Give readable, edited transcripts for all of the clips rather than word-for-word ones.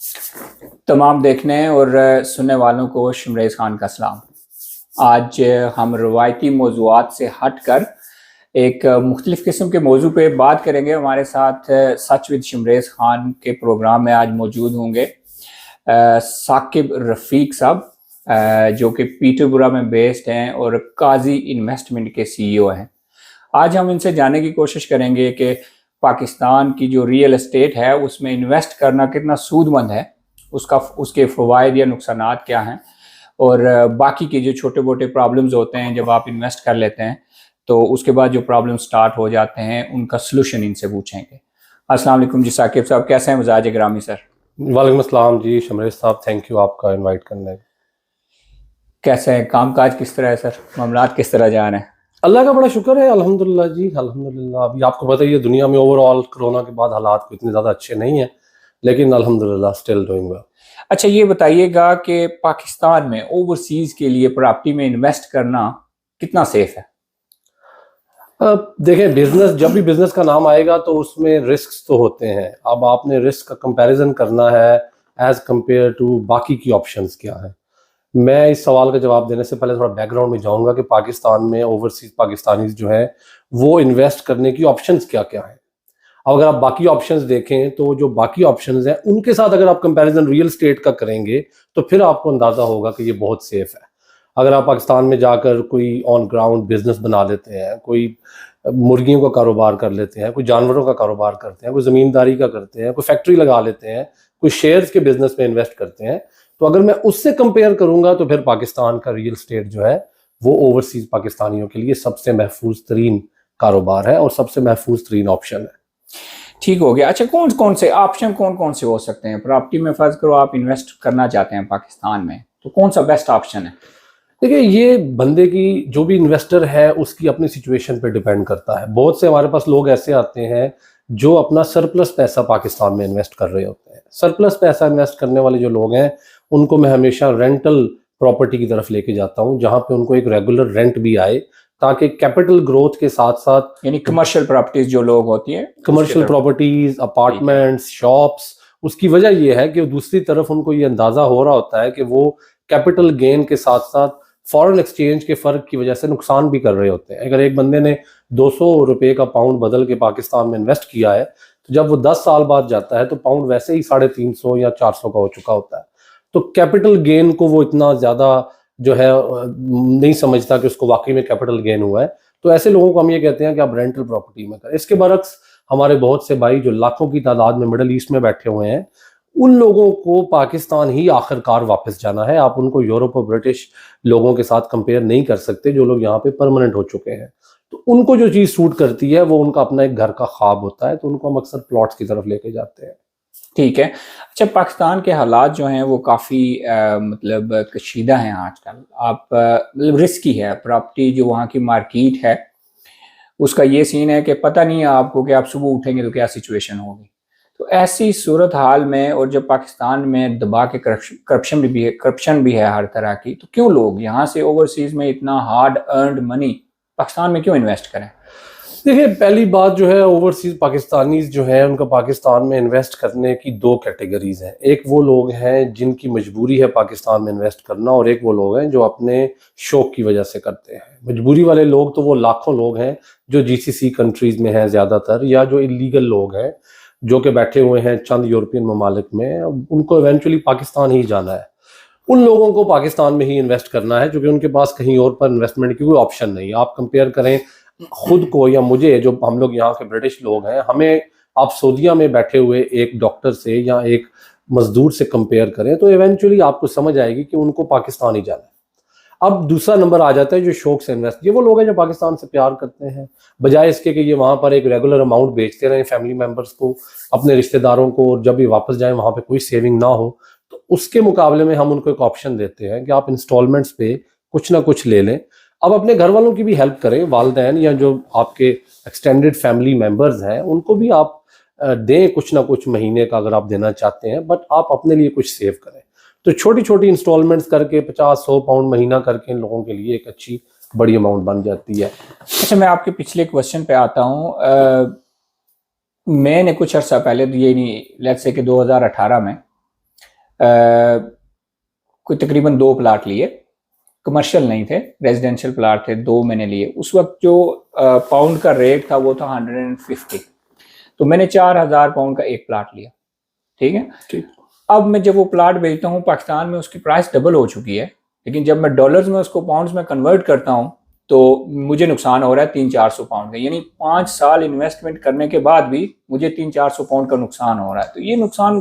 तमाम देखने और सुनने वालों को शिमरेज़ खान का सलाम। आज हम रवायती मौज़ूआत से हट कर एक मुख्तलिफ़ किस्म के मौजू पे बात करेंगे। हमारे साथ सच विद शिमरेज़ खान के प्रोग्राम में आज मौजूद होंगे साकिब रफ़ीक साहब, जो कि पीटरबरा में बेस्ड हैं और काजी इन्वेस्टमेंट के सीईओ हैं। आज हम इनसे जानने की कोशिश करेंगे कि पाकिस्तान की जो रियल एस्टेट है उसमें इन्वेस्ट करना कितना सूदमंद है, उसके फ़वाइद या नुकसानात क्या हैं, और बाकी के जो छोटे मोटे प्रॉब्लम्स होते हैं जब आप इन्वेस्ट कर लेते हैं तो उसके बाद जो प्रॉब्लम स्टार्ट हो जाते हैं उनका सलूशन इनसे पूछेंगे। अस्सलाम वालेकुम जी साकिब साहब, कैसे हैं मिजाज ग्रामी सर? वालेकुम अस्सलाम जी शमरेश साहब, थैंक यू आपका इनवाइट करने। कैसे हैं, काम काज किस तरह है सर, मामलात किस तरह जा रहे हैं? अल्लाह का बड़ा शुक्र है, अल्हम्दुलिल्लाह जी अल्हम्दुलिल्लाह। अभी आपको पता ही है दुनिया में ओवरऑल कोरोना के बाद हालात को इतने ज़्यादा अच्छे नहीं हैं, लेकिन अल्हम्दुलिल्लाह स्टिल डूइंग वेल। अच्छा, ये बताइएगा कि पाकिस्तान में ओवरसीज़ के लिए प्रॉपर्टी में इन्वेस्ट करना कितना सेफ है? देखें, बिजनेस जब भी बिजनेस का नाम आएगा तो उसमें रिस्क तो होते हैं। अब आपने रिस्क का कंपैरिजन करना है एज कंपेयर टू बाकी की ऑप्शंस क्या है। मैं इस सवाल का जवाब देने से पहले थोड़ा बैकग्राउंड में जाऊंगा कि पाकिस्तान में ओवरसीज पाकिस्तानीज जो है वो इन्वेस्ट करने की ऑप्शंस क्या क्या है। अब अगर आप बाकी ऑप्शंस देखें तो जो बाकी ऑप्शंस हैं उनके साथ अगर आप कंपैरिजन रियल स्टेट का करेंगे तो फिर आपको अंदाजा होगा कि ये बहुत सेफ है। अगर आप पाकिस्तान में जाकर कोई ऑन ग्राउंड बिजनेस बना लेते हैं, कोई मुर्गियों का कारोबार कर लेते हैं, कोई जानवरों का कारोबार करते हैं, कोई ज़मींदारी का करते हैं, कोई फैक्ट्री लगा लेते हैं, कोई शेयर्स के बिजनेस में इन्वेस्ट करते हैं, तो अगर मैं उससे कंपेयर करूंगा तो फिर पाकिस्तान का रियल स्टेट जो है वो ओवरसीज पाकिस्तानियों के लिए सबसे महफूज तरीन कारोबार है और सबसे महफूज तरीन ऑप्शन है। ठीक हो गया। अच्छा, कौन कौन से हो सकते हैं प्रॉपर्टी में? फर्ज करो आप इन्वेस्ट करना चाहते हैं पाकिस्तान में, तो कौन सा बेस्ट ऑप्शन है? देखिए, ये बंदे की जो भी इन्वेस्टर है उसकी अपनी सिचुएशन पे डिपेंड करता है। बहुत से हमारे पास लोग ऐसे आते हैं जो अपना सरप्लस पैसा पाकिस्तान में इन्वेस्ट कर रहे होते हैं। सरप्लस पैसा इन्वेस्ट करने वाले जो लोग हैं उनको मैं हमेशा रेंटल प्रॉपर्टी की तरफ लेके जाता हूँ, जहाँ पे उनको एक रेगुलर रेंट भी आए, ताकि कैपिटल ग्रोथ के साथ साथ यानी कमर्शियल प्रॉपर्टीज जो लोग होती हैं, कमर्शियल प्रॉपर्टीज, अपार्टमेंट्स, शॉप्स। उसकी वजह यह है कि दूसरी तरफ उनको ये अंदाजा हो रहा होता है कि वो कैपिटल गेन के साथ साथ फॉरेन एक्सचेंज के फर्क की वजह से नुकसान भी कर रहे होते हैं। अगर एक बंदे ने 200 रुपए का पाउंड बदल के पाकिस्तान में इन्वेस्ट किया है तो जब वो 10 साल बाद जाता है तो पाउंड वैसे ही 350 या 400 का हो चुका होता है। तो कैपिटल गेन को वो इतना ज्यादा जो है नहीं समझता कि उसको वाकई में कैपिटल गेन हुआ है। तो ऐसे लोगों को हम ये कहते हैं कि आप रेंटल प्रॉपर्टी में करें। इसके बरक्स हमारे बहुत से भाई जो लाखों की तादाद में मिडल ईस्ट में बैठे हुए हैं, उन लोगों को पाकिस्तान ही आखिरकार वापस जाना है। आप उनको यूरोप और ब्रिटिश लोगों के साथ कंपेयर नहीं कर सकते जो लोग यहाँ पे परमानेंट हो चुके हैं। तो उनको जो चीज़ सूट करती है वो उनका अपना एक घर का ख्वाब होता है, तो उनको हम अक्सर प्लॉट्स की तरफ लेके जाते हैं। ठीक है। अच्छा, पाकिस्तान के हालात जो हैं वो काफ़ी मतलब कशीदा हैं आजकल। आप मतलब रिस्की है प्रॉपर्टी, जो वहाँ की मार्केट है उसका ये सीन है कि पता नहीं है आपको कि आप सुबह उठेंगे तो क्या सिचुएशन होगी। तो ऐसी सूरत हाल में, और जब पाकिस्तान में दबा के करप्शन भी है हर तरह की, तो क्यों लोग यहाँ से ओवरसीज में इतना हार्ड अर्नड मनी पाकिस्तान में क्यों इन्वेस्ट करें? देखिए, पहली बात जो है ओवरसीज पाकिस्तानीज जो है उनका पाकिस्तान में इन्वेस्ट करने की दो कैटेगरीज हैं। एक वो लोग हैं जिनकी मजबूरी है पाकिस्तान में इन्वेस्ट करना, और एक वो लोग हैं जो अपने शौक की वजह से करते हैं। मजबूरी वाले लोग तो वो लाखों लोग हैं जो जीसीसी कंट्रीज में हैं ज़्यादातर, या जो इलीगल लोग हैं जो कि बैठे हुए हैं चंद यूरोपियन ममालिक में, उनको इवेंचुअली पाकिस्तान ही जाना है। उन लोगों को पाकिस्तान में ही इन्वेस्ट करना है क्योंकि उनके पास कहीं और पर इन्वेस्टमेंट की कोई ऑप्शन नहीं। आप कंपेयर करें खुद को या मुझे, जो हम लोग यहाँ के ब्रिटिश लोग हैं, हमें आप सऊदीया में बैठे हुए एक डॉक्टर से या एक मजदूर से कंपेयर करें तो इवेंचुअली आपको समझ आएगी कि उनको पाकिस्तान ही जाना है। अब दूसरा नंबर आ जाता है जो शौक से इन्वेस्ट, ये वो लोग हैं जो पाकिस्तान से प्यार करते हैं, बजाय इसके कि ये वहाँ पर एक रेगुलर अमाउंट बेचते रहें फैमिली मेम्बर्स को, अपने रिश्तेदारों को, और जब ये वापस जाएं वहाँ पे कोई सेविंग ना हो। तो उसके मुकाबले में हम उनको एक ऑप्शन देते हैं कि आप इंस्टॉलमेंट्स पे कुछ ना कुछ ले लें। अब अपने घर वालों की भी हेल्प करें, वालदैन या जो आपके एक्सटेंडेड फैमिली मेम्बर्स हैं उनको भी आप दें कुछ ना कुछ महीने का अगर आप देना चाहते हैं, बट आप अपने लिए कुछ सेव करें। तो छोटी छोटी इंस्टॉलमेंट्स करके 50-100 पाउंड महीना करके इन लोगों के लिए एक अच्छी बड़ी अमाउंट बन जाती है। अच्छा, मैं आपके पिछले क्वेश्चन पे आता हूँ। मैंने कुछ अर्सा पहले, ये नहीं लेट्स से कि 2018 में कोई तकरीबन 2 प्लाट लिए, कमर्शियल नहीं थे, रेजिडेंशियल प्लाट थे, 2 मैंने लिए। उस वक्त जो पाउंड का रेट था वो था 150, तो मैंने 4000 पाउंड का एक प्लाट लिया, ठीक है। ठीक। अब मैं जब वो प्लाट बेचता हूँ पाकिस्तान में, उसकी प्राइस डबल हो चुकी है, लेकिन जब मैं डॉलर्स में उसको पाउंड्स में कन्वर्ट करता हूँ तो मुझे नुकसान हो रहा है 300-400 पाउंड का, यानी 5 साल इन्वेस्टमेंट करने के बाद भी मुझे 300-400 पाउंड का नुकसान हो रहा है। तो ये नुकसान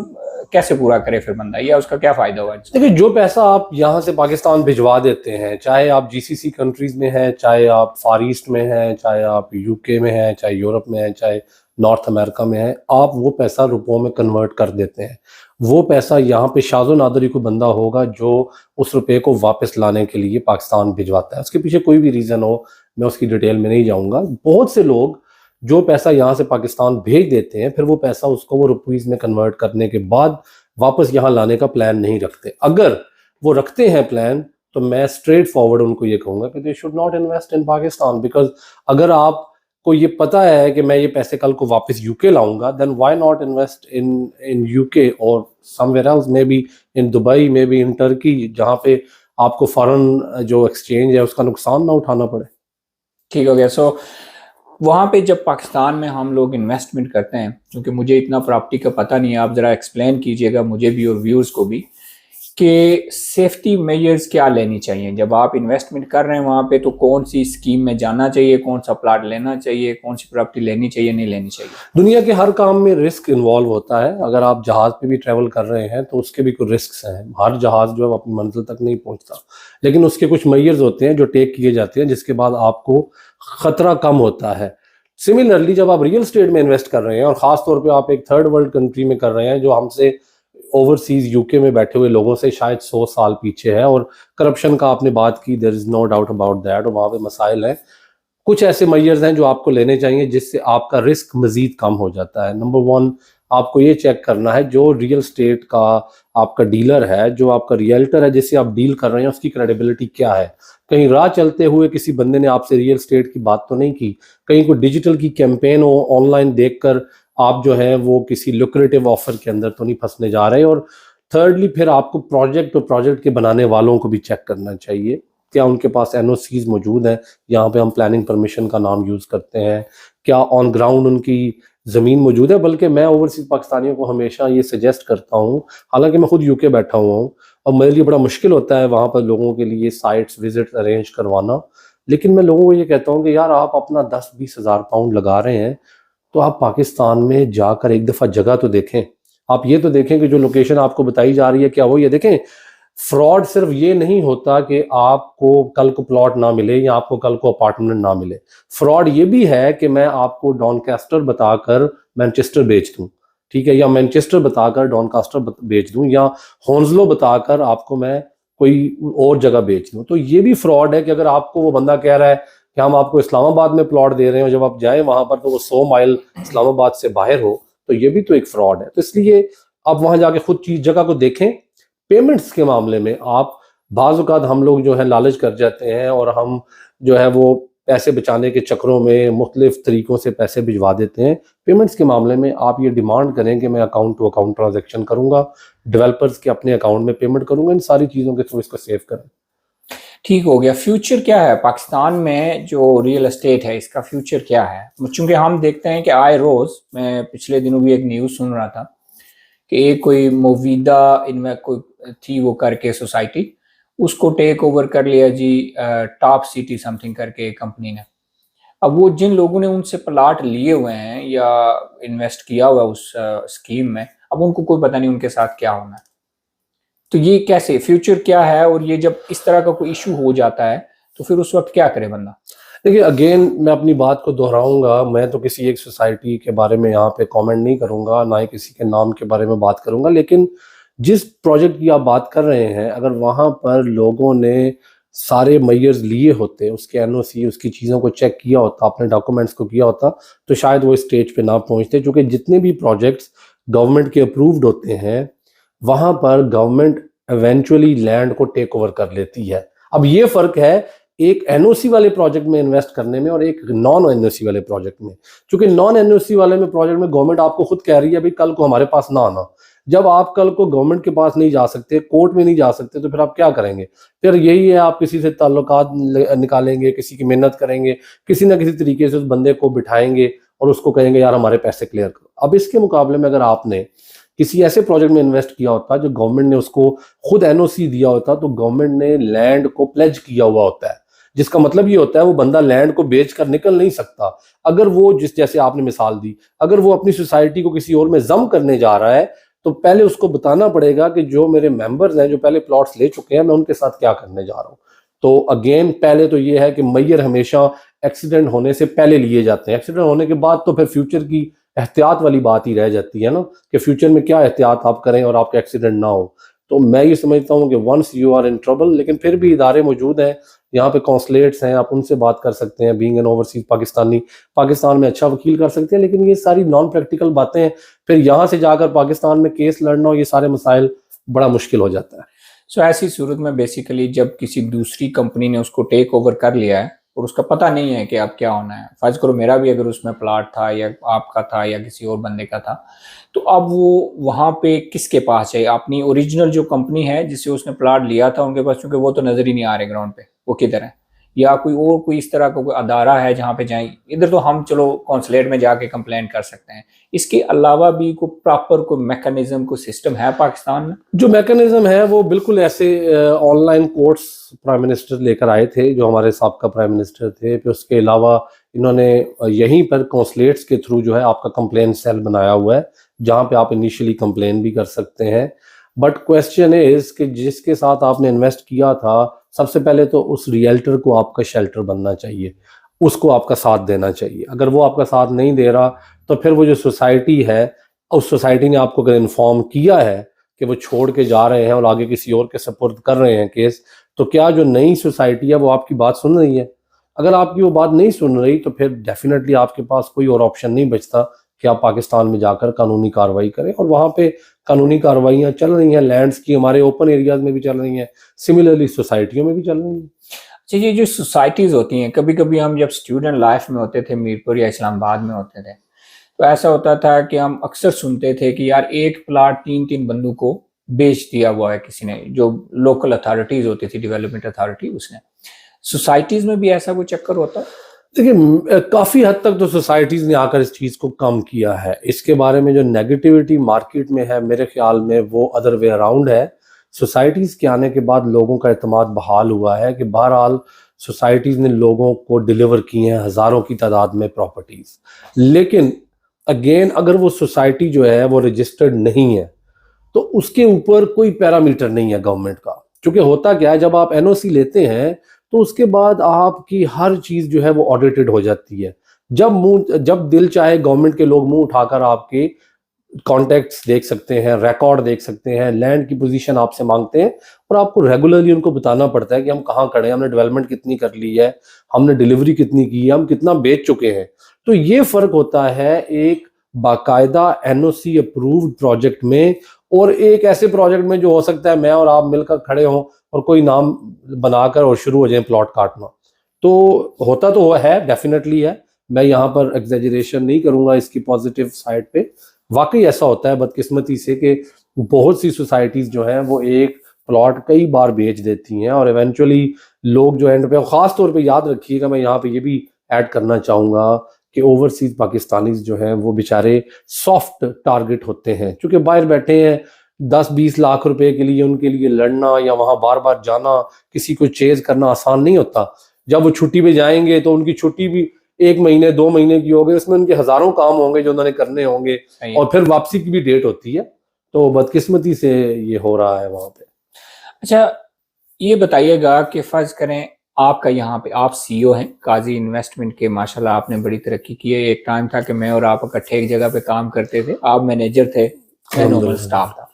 कैसे पूरा करे फिर बंदा, या उसका क्या फायदा होगा? देखिए, जो पैसा आप यहाँ से पाकिस्तान भिजवा देते हैं, चाहे आप जीसीसी कंट्रीज में हैं, चाहे आप फार ईस्ट में हैं, चाहे आप यूके में हैं, चाहे यूरोप में हैं, चाहे नॉर्थ अमेरिका में हैं, आप वो पैसा रुपयों में कन्वर्ट कर देते हैं। वो पैसा यहाँ पे शाज़ो नादरी को बंदा होगा जो उस रुपये को वापस लाने के लिए पाकिस्तान भिजवाता है। उसके पीछे कोई भी रीज़न हो, मैं उसकी डिटेल में नहीं जाऊँगा। बहुत से लोग जो पैसा यहाँ से पाकिस्तान भेज देते हैं, फिर वो पैसा उसको वो रुपीज़ में कन्वर्ट करने के बाद वापस यहाँ लाने का प्लान नहीं रखते। अगर वो रखते हैं प्लान, तो मैं स्ट्रेट फॉरवर्ड उनको ये कहूँगा कि they should not invest in Pakistan, because अगर आपको ये पता है कि मैं ये पैसे कल को वापस यूके लाऊंगा, then why not invest in UK और somewhere else, maybe in Dubai, maybe in Turkey, जहाँ पे आपको फॉरेन जो एक्सचेंज है उसका नुकसान ना उठाना पड़े। ठीक हो गया। सो वहाँ पे जब पाकिस्तान में हम लोग इन्वेस्टमेंट करते हैं, क्योंकि मुझे इतना प्रॉपर्टी का पता नहीं है, आप ज़रा एक्सप्लेन कीजिएगा मुझे भी और व्यूअर्स को भी कि सेफ्टी मेजर्स क्या लेनी चाहिए जब आप इन्वेस्टमेंट कर रहे हैं वहाँ पे। तो कौन सी स्कीम में जाना चाहिए, कौन सा प्लाट लेना चाहिए, कौन सी प्रॉपर्टी लेनी चाहिए, नहीं लेनी चाहिए? दुनिया के हर काम में रिस्क इन्वॉल्व होता है। अगर आप जहाज पे भी ट्रेवल कर रहे हैं तो उसके भी कुछ रिस्क हैं। हर जहाज जो है अपनी मंजिल तक नहीं पहुंचता, लेकिन उसके कुछ मेजर्स होते हैं जो टेक किए जाते हैं, जिसके बाद आपको खतरा कम होता है। सिमिलरली जब आप रियल एस्टेट में इन्वेस्ट कर रहे हैं, और खास तौर पे आप एक थर्ड वर्ल्ड कंट्री में कर रहे हैं जो हमसे ओवरसीज यूके में बैठे हुए लोगों से शायद 100 साल पीछे है, और करप्शन का आपने बात की, there is no doubt about that, और वहाँ पे मसाइल हैं। कुछ ऐसे मेजर्स हैं जो आपको लेने चाहिए जिससे आपका रिस्क मजीद कम हो जाता है। नंबर 1, आपको ये चेक करना है जो रियल एस्टेट का आपका डीलर है, जो आपका रियल्टर है जिससे आप डील कर रहे हैं, उसकी क्रेडिबिलिटी क्या है। कहीं राह चलते हुए किसी बंदे ने आपसे रियल एस्टेट की बात तो नहीं की, कहीं कोई डिजिटल की कैंपेन हो, ऑनलाइन देखकर आप जो है वो किसी लुक्रेटिव ऑफर के अंदर तो नहीं फंसने जा रहे। और थर्डली फिर आपको प्रोजेक्ट और प्रोजेक्ट के बनाने वालों को भी चेक करना चाहिए, क्या उनके पास एनओसीज मौजूद हैं, यहाँ पे हम प्लानिंग परमिशन का नाम यूज़ करते हैं, क्या ऑन ग्राउंड उनकी ज़मीन मौजूद है। बल्कि मैं ओवरसीज पाकिस्तानियों को हमेशा ये सजेस्ट करता हूँ, हालांकि मैं खुद यूके बैठा हुआ हूँ और मेरे लिए बड़ा मुश्किल होता है वहाँ पर लोगों के लिए साइट्स विजिट अरेंज करवाना, लेकिन मैं लोगों को ये कहता हूँ कि यार आप अपना 10-20 हज़ार पाउंड लगा रहे हैं तो आप पाकिस्तान में जाकर एक दफ़ा जगह तो देखें। आप ये तो देखें कि जो लोकेशन आपको बताई जा रही है क्या वो ये देखें। फ्रॉड सिर्फ ये नहीं होता कि आपको कल को प्लॉट ना मिले या आपको कल को अपार्टमेंट ना मिले। फ्रॉड ये भी है कि मैं आपको डॉनकास्टर बताकर मैनचेस्टर बेच दूं, ठीक है, या मैनचेस्टर बताकर डॉनकास्टर बेच दूं, या हॉन्सलो बताकर आपको मैं कोई और जगह बेच दूं। तो ये भी फ्रॉड है कि अगर आपको वो बंदा कह रहा है कि हम आपको इस्लामाबाद में प्लॉट दे रहे हैं, और जब आप जाए वहां पर तो वो 100 माइल इस्लामाबाद से बाहर हो, तो ये भी तो एक फ्रॉड है। तो इसलिए आप वहां जाके खुद चीज जगह को देखें। पेमेंट्स के मामले में आप बाज़ औक़ात हम लोग जो है लालच कर जाते हैं और हम जो है वो पैसे बचाने के चक्रों में मुख्तलिफ तरीक़ों से पैसे भिजवा देते हैं। पेमेंट्स के मामले में आप ये डिमांड करें कि मैं अकाउंट टू अकाउंट ट्रांजैक्शन करूँगा, डेवलपर्स के अपने अकाउंट में पेमेंट करूँगा, इन सारी चीज़ों के थ्रू इसको सेव करें। ठीक हो गया। फ्यूचर क्या है पाकिस्तान में जो रियल एस्टेट है, इसका फ्यूचर क्या है? चूँकि हम देखते हैं कि आए रोज़, मैं पिछले दिनों भी एक न्यूज़ सुन रहा था कि एक कोई मोवीदा इनमें कोई थी वो करके सोसाइटी, उसको टेक ओवर कर लिया जी टॉप सिटी समथिंग करके कंपनी ने। अब वो जिन लोगों ने उनसे प्लाट लिए हुए हैं या इन्वेस्ट किया हुआ उस स्कीम में, अब उनको कोई पता नहीं उनके साथ क्या होना है। तो ये कैसे, फ्यूचर क्या है? और ये जब इस तरह का कोई इशू हो जाता है तो फिर उस वक्त क्या करे बंदा? देखिए, अगेन मैं अपनी बात को दोहराऊंगा, मैं तो किसी एक सोसाइटी के बारे में यहाँ पे कमेंट नहीं करूंगा, ना ही किसी के नाम के बारे में बात करूंगा, लेकिन जिस प्रोजेक्ट की आप बात कर रहे हैं, अगर वहाँ पर लोगों ने सारे मेजर्स लिए होते, उसके एनओसी, उसकी चीज़ों को चेक किया होता, अपने डॉक्यूमेंट्स को किया होता, तो शायद वो स्टेज पे ना पहुँचते। क्योंकि जितने भी प्रोजेक्ट्स गवर्नमेंट के अप्रूव्ड होते हैं, वहाँ पर गवर्नमेंट एवेंचुअली लैंड को टेक ओवर कर लेती है। अब ये फ़र्क है एक एनओसी वाले प्रोजेक्ट में इन्वेस्ट करने में और एक नॉन एनओसी वाले प्रोजेक्ट में। क्योंकि नॉन एनओसी वाले में प्रोजेक्ट में गवर्नमेंट आपको खुद कह रही है भाई कल को हमारे पास ना आना, जब आप कल को गवर्नमेंट के पास नहीं जा सकते, कोर्ट में नहीं जा सकते, तो फिर आप क्या करेंगे? फिर यही है, आप किसी से ताल्लुकात निकालेंगे, किसी की मिन्नत करेंगे, किसी ना किसी तरीके से उस बंदे को बिठाएंगे और उसको कहेंगे यार हमारे पैसे क्लियर करो। अब इसके मुकाबले में अगर आपने किसी ऐसे प्रोजेक्ट में इन्वेस्ट किया होता जो गवर्नमेंट ने उसको खुद एनओसी दिया होता, तो गवर्नमेंट ने लैंड को प्लेज किया हुआ होता है, जिसका मतलब ये होता है वो बंदा लैंड को बेच कर निकल नहीं सकता। अगर वो जैसे आपने मिसाल दी, अगर वो अपनी सोसाइटी को किसी और में जम करने जा रहा है, तो पहले उसको बताना पड़ेगा कि जो मेरे मेंबर्स हैं जो पहले प्लॉट्स ले चुके हैं, मैं उनके साथ क्या करने जा रहा हूँ। तो अगेन पहले तो ये है कि मैयर हमेशा एक्सीडेंट होने से पहले लिए जाते हैं। एक्सीडेंट होने के बाद तो फिर फ्यूचर की एहतियात वाली बात ही रह जाती है ना, कि फ्यूचर में क्या एहतियात आप करें और आपका एक्सीडेंट ना हो। तो मैं ये समझता हूँ कि once you are in trouble, लेकिन फिर भी इदारे मौजूद हैं, यहाँ पे कॉन्सुलेट्स हैं, आप उनसे बात कर सकते हैं। Being an overseas Pakistani, Pakistan में अच्छा वकील कर सकते हैं, लेकिन ये सारी नॉन प्रैक्टिकल बातें हैं। फिर यहाँ से जाकर पाकिस्तान में केस लड़ना और ये सारे मसाइल बड़ा मुश्किल हो जाता है। सो ऐसी सूरत में बेसिकली जब किसी दूसरी कंपनी ने उसको टेक ओवर कर लिया है और उसका पता नहीं है कि अब क्या होना है, फर्ज करो मेरा भी अगर उसमें प्लाट था या आपका था या किसी और बंदे का था, तो अब वो वहां पे किसके पास है? अपनी ओरिजिनल जो कंपनी है जिससे उसने प्लाट लिया था उनके पास, क्योंकि वो तो नजर ही नहीं आ रहे ग्राउंड पे वो किधर है, या कोई और कोई इस तरह का कोई अदारा है जहाँ पे जाए। इधर तो हम चलो कॉन्सुलेट में जाके कंप्लेन कर सकते हैं, इसके अलावा भी कोई प्रॉपर कोई मैकेनिज्म कोई सिस्टम है पाकिस्तान में? जो मैकेनिज्म है वो बिल्कुल ऐसे ऑनलाइन कोर्ट्स प्राइम मिनिस्टर लेकर आए थे, जो हमारे साबका प्राइम मिनिस्टर थे। फिर उसके अलावा इन्होंने यहीं पर कॉन्सुलेट्स के थ्रू जो है आपका कंप्लेन सेल बनाया हुआ है, जहां पे आप इनिशियली कंप्लेन भी कर सकते हैं। बट क्वेश्चन इज कि जिसके साथ आपने इन्वेस्ट किया था, सबसे पहले तो उस रियल्टर को आपका शेल्टर बनना चाहिए, उसको आपका साथ देना चाहिए। अगर वो आपका साथ नहीं दे रहा, तो फिर वो जो सोसाइटी है, उस सोसाइटी ने आपको अगर इन्फॉर्म किया है कि वो छोड़ के जा रहे हैं और आगे किसी और के सपुर्द कर रहे हैं केस, तो क्या जो नई सोसाइटी है वो आपकी बात सुन रही है? अगर आपकी वो बात नहीं सुन रही, तो फिर डेफिनेटली आपके पास कोई और ऑप्शन नहीं बचता कि आप पाकिस्तान में जाकर कानूनी कार्रवाई करें। और वहाँ पे कानूनी कार्रवाइयाँ चल रही हैं, लैंड्स की, हमारे ओपन एरियाज में भी चल रही हैं, सिमिलरली सोसाइटियों में भी चल रही हैं। अच्छा, ये जो सोसाइटीज होती हैं, कभी कभी हम जब स्टूडेंट लाइफ में होते थे, मीरपुर या इस्लामाबाद में होते थे, तो ऐसा होता था कि हम अक्सर सुनते थे कि यार एक प्लाट 3-3 बंदों को बेच दिया हुआ है किसी ने, जो लोकल अथॉरिटीज होती थी, डेवलपमेंट अथॉरिटी, उसने। सोसाइटीज में भी ऐसा कोई चक्कर होता है? देखिए, काफी हद तक तो सोसाइटीज ने आकर इस चीज को कम किया है। इसके बारे में जो नेगेटिविटी मार्केट में है, मेरे ख्याल में वो अदर वे अराउंड है। सोसाइटीज के आने के बाद लोगों का एतमाद बहाल हुआ है कि बहरहाल सोसाइटीज ने लोगों को डिलीवर की हैं हजारों की तादाद में प्रॉपर्टीज। लेकिन अगेन, अगर वो सोसाइटी जो है वो रजिस्टर्ड नहीं है, तो उसके ऊपर कोई पैरामीटर नहीं है गवर्नमेंट का। क्योंकि होता क्या है, जब आप एनओसी लेते हैं तो उसके बाद आपकी हर चीज जो है वो ऑडिटेड हो जाती है। जब दिल चाहे गवर्नमेंट के लोग मुंह उठाकर आपके कॉन्टैक्ट्स देख सकते हैं, रिकॉर्ड देख सकते हैं, लैंड की पोजीशन आपसे मांगते हैं, और आपको रेगुलरली उनको बताना पड़ता है कि हम कहाँ खड़े हैं, हमने डेवलपमेंट कितनी कर ली है, हमने डिलीवरी कितनी की है, हम कितना बेच चुके हैं। तो ये फर्क होता है एक बाकायदा एनओसी अप्रूव्ड प्रोजेक्ट में और एक ऐसे प्रोजेक्ट में जो हो सकता है मैं और आप मिलकर खड़े हों और कोई नाम बनाकर और शुरू हो जाए प्लॉट काटना। तो होता तो है, डेफिनेटली है, मैं यहाँ पर एग्जेजरेशन नहीं करूंगा इसकी पॉजिटिव साइड पे। वाकई ऐसा होता है बदकिस्मती से कि बहुत सी सोसाइटीज जो हैं वो एक प्लॉट कई बार बेच देती हैं और इवेंचुअली लोग जो एंड पे, खास तौर पे याद रखिएगा, मैं यहाँ पे ये भी ऐड करना चाहूँगा कि ओवरसीज पाकिस्तानीज जो हैं वो बेचारे सॉफ्ट टारगेट होते हैं, क्योंकि बाहर बैठे हैं। 10-20 लाख रुपए के लिए उनके लिए लड़ना या वहां बार बार जाना, किसी को चेज करना आसान नहीं होता। जब वो छुट्टी पे जाएंगे तो उनकी छुट्टी भी 1 महीने 2 महीने की होगी, उसमें उनके हजारों काम होंगे जो उन्होंने करने होंगे, और फिर वापसी की भी डेट होती है। तो बदकिस्मती से ये हो रहा है वहां पे। अच्छा, ये बताइएगा कि फर्ज करें आपका यहाँ पे, आप सीईओ हैं काजी इन्वेस्टमेंट के, माशाल्लाह आपने बड़ी तरक्की की है। एक टाइम था कि मैं और आप इकट्ठे एक जगह पे काम करते थे, आप मैनेजर थे, मैं नॉर्मल स्टाफ था,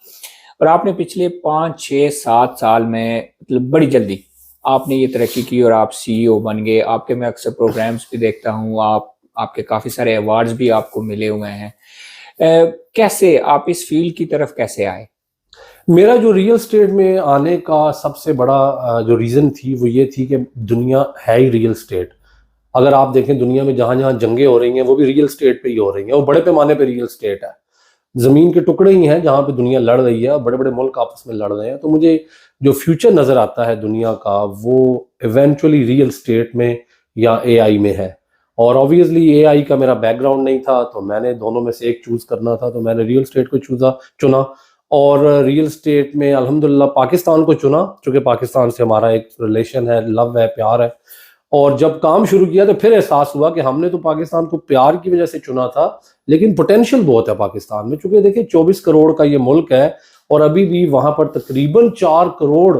और आपने पिछले 5-6-7 साल में मतलब बड़ी जल्दी आपने ये तरक्की की और आप सीईओ बन गए। आपके मैं अक्सर प्रोग्राम्स भी देखता हूँ, आपके काफ़ी सारे अवार्ड्स भी आपको मिले हुए हैं। कैसे आप इस फील्ड की तरफ कैसे आए? मेरा जो रियल स्टेट में आने का सबसे बड़ा जो रीज़न थी वो ये थी कि दुनिया है ही रियल स्टेट। अगर आप देखें दुनिया में जहाँ जहाँ जंगें हो रही हैं वो भी रियल स्टेट पे ही हो रही हैं, वो बड़े पैमाने पे रियल स्टेट है। ज़मीन के टुकड़े ही हैं जहाँ पे दुनिया लड़ रही है, बड़े बड़े मुल्क आपस में लड़ रहे हैं। तो मुझे जो फ्यूचर नज़र आता है दुनिया का वो इवेंचुअली रियल स्टेट में या एआई में है। और ऑब्वियसली एआई का मेरा बैकग्राउंड नहीं था, तो मैंने दोनों में से एक चूज करना था, तो मैंने रियल स्टेट को चुना। और रियल स्टेट में अल्हम्दुलिल्लाह पाकिस्तान को चुना, क्योंकि पाकिस्तान से हमारा एक रिलेशन है, लव है, प्यार है। और जब काम शुरू किया तो फिर एहसास हुआ कि हमने तो पाकिस्तान को प्यार की वजह से चुना था, लेकिन पोटेंशियल बहुत है पाकिस्तान में। चूंकि देखिए 24 करोड़ का ये मुल्क है और अभी भी वहां पर तकरीबन 4 करोड़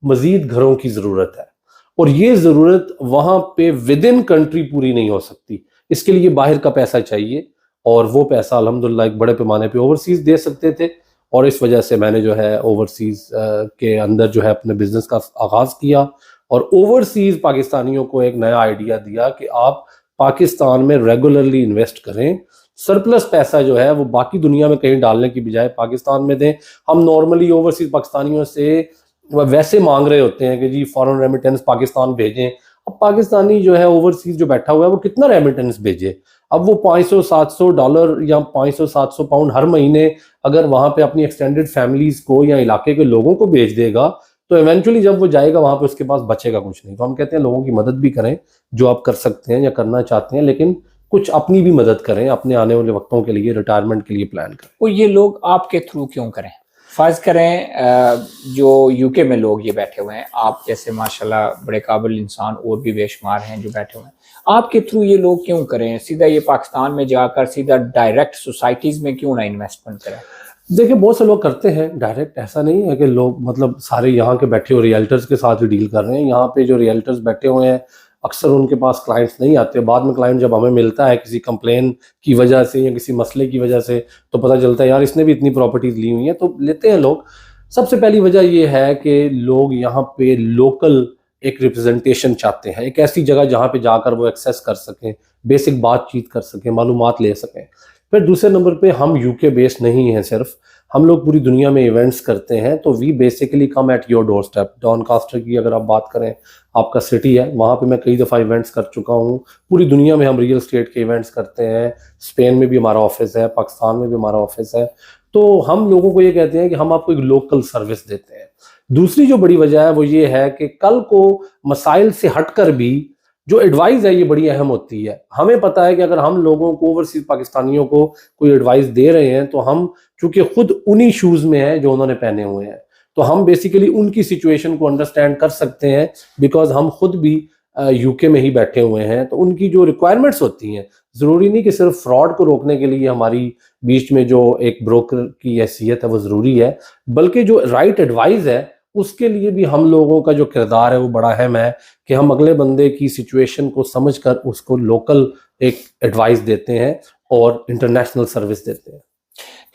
मजीद घरों की जरूरत है, और ये जरूरत वहां पे विद इन कंट्री पूरी नहीं हो सकती। इसके लिए बाहर का पैसा चाहिए, और वो पैसा अल्हम्दुलिल्लाह एक बड़े पैमाने पे ओवरसीज दे सकते थे। और इस वजह से मैंने जो है ओवरसीज के अंदर जो है अपने बिजनेस का आगाज किया, और ओवरसीज पाकिस्तानियों को एक नया आइडिया दिया कि आप पाकिस्तान में रेगुलरली इन्वेस्ट करें। सरप्लस पैसा जो है वो बाकी दुनिया में कहीं डालने की बजाय पाकिस्तान में दें। हम नॉर्मली ओवरसीज पाकिस्तानियों से वैसे मांग रहे होते हैं कि जी फॉरेन रेमिटेंस पाकिस्तान भेजें। अब पाकिस्तानी जो है ओवरसीज जो बैठा हुआ है वो कितना रेमिटेंस भेजे? अब वो $500-700 या $500-700 हर महीने अगर वहां पे अपनी एक्सटेंडेड फैमिलीज को या इलाके के लोगों को भेज देगा, तो इवेंचुअली जब वो जाएगा वहां पे उसके पास बचेगा कुछ नहीं। तो हम कहते हैं लोगों की मदद भी करें जो आप कर सकते हैं या करना चाहते हैं, लेकिन कुछ अपनी भी मदद करें, अपने आने वाले वक्तों के लिए, रिटायरमेंट के लिए प्लान करें। वो ये लोग आपके थ्रू क्यों करें? फर्ज करें जो यूके में लोग ये बैठे हुए हैं, आप जैसे माशाल्लाह बड़े काबिल इंसान और भी बेशुमार हैं जो बैठे हुए हैं, आपके थ्रू ये लोग क्यों करें? सीधा ये पाकिस्तान में जाकर सीधा डायरेक्ट सोसाइटीज में क्यों ना इन्वेस्टमेंट करें? देखिए बहुत से लोग करते हैं डायरेक्ट, ऐसा नहीं है कि लोग मतलब सारे यहाँ के बैठे हुए रियल्टर्स के साथ ही डील कर रहे हैं। यहाँ पे जो रियल्टर्स बैठे हुए हैं अक्सर उनके पास क्लाइंट्स नहीं आते। बाद में क्लाइंट जब हमें मिलता है किसी कंप्लेन की वजह से या किसी मसले की वजह से, तो पता चलता है यार इसने भी इतनी प्रॉपर्टीज ली हुई हैं, तो लेते हैं लोग। सबसे पहली वजह ये है कि लोग यहाँ पे लोकल एक रिप्रेजेंटेशन चाहते हैं, एक ऐसी जगह जहाँ पे जाकर वो एक्सेस कर सकें, बेसिक बातचीत कर सकें, मालूमात ले सकें। फिर दूसरे नंबर पे हम यूके बेस्ड नहीं हैं सिर्फ, हम लोग पूरी दुनिया में इवेंट्स करते हैं, तो we basically come at your doorstep. Doncaster की अगर आप बात करें, आपका सिटी है, वहाँ पे मैं कई दफ़ा इवेंट्स कर चुका हूँ। पूरी दुनिया में हम रियल स्टेट के इवेंट्स करते हैं। स्पेन में भी हमारा ऑफिस है, पाकिस्तान में भी हमारा ऑफिस है। तो हम लोगों को ये कहते हैं कि हम आपको एक लोकल सर्विस देते हैं। दूसरी जो बड़ी वजह है वो ये है कि कल को मसाइल से हटकर भी जो एडवाइस है ये बड़ी अहम होती है। हमें पता है कि अगर हम लोगों को, ओवरसीज पाकिस्तानियों को कोई एडवाइस दे रहे हैं, तो हम चूंकि खुद उन्हीं शूज में हैं जो उन्होंने पहने हुए हैं, तो हम बेसिकली उनकी सिचुएशन को अंडरस्टैंड कर सकते हैं, बिकॉज हम खुद भी यूके में ही बैठे हुए हैं। तो उनकी जो रिक्वायरमेंट्स होती हैं, जरूरी नहीं कि सिर्फ फ्रॉड को रोकने के लिए हमारी बीच में जो एक ब्रोकर की हैसियत है वो जरूरी है, बल्कि जो राइट एडवाइस है उसके लिए भी हम लोगों का जो किरदार है वो बड़ा अहम है कि हम अगले बंदे की सिचुएशन को समझकर उसको लोकल एक एडवाइस देते हैं और इंटरनेशनल सर्विस देते हैं।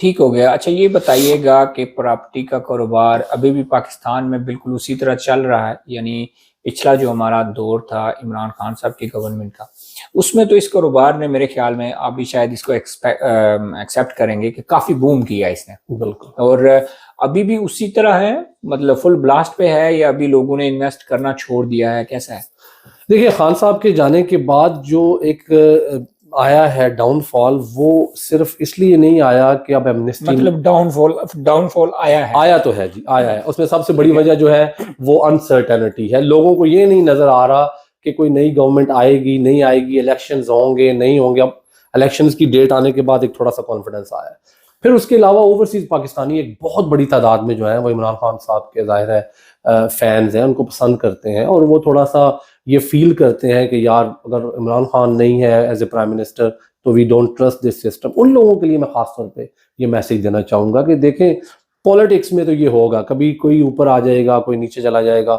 ठीक हो गया। अच्छा ये बताइएगा कि प्रॉपर्टी का कारोबार अभी भी पाकिस्तान में बिल्कुल उसी तरह चल रहा है? यानी पिछला जो हमारा दौर था इमरान खान साहब की गवर्नमेंट का, उसमें तो इस कारोबार ने, मेरे ख्याल में आप भी शायद इसको एक्सेप्ट करेंगे कि काफी बूम किया इसने। बिल्कुल। और अभी भी उसी तरह है, मतलब फुल ब्लास्ट पे है, या अभी लोगों ने इन्वेस्ट करना छोड़ दिया है, कैसा है? देखिए खान साहब के जाने के बाद जो एक आया है डाउनफॉल, वो सिर्फ इसलिए नहीं आया कि अब एमनेस्टी, मतलब डाउनफॉल आया तो है जी, आया है। उसमें सबसे बड़ी वजह जो है वो अनसर्टेनिटी है। लोगों को ये नहीं नजर आ रहा कि कोई नई गवर्नमेंट आएगी, नहीं आएगी, इलेक्शंस होंगे, नहीं होंगे। अब इलेक्शंस की डेट आने के बाद एक थोड़ा सा कॉन्फिडेंस आया है। फिर उसके अलावा ओवरसीज पाकिस्तानी एक बहुत बड़ी तादाद में जो है वो इमरान खान साहब के जाहिर है फैंस हैं, उनको पसंद करते हैं, और वो थोड़ा सा ये फील करते हैं कि यार अगर इमरान खान नहीं है एज ए प्राइम मिनिस्टर तो we don't trust this system. उन लोगों के लिए मैं खास तौर पे ये मैसेज देना चाहूँगा कि देखें पॉलिटिक्स में तो ये होगा, कभी कोई ऊपर आ जाएगा, कोई नीचे चला जाएगा।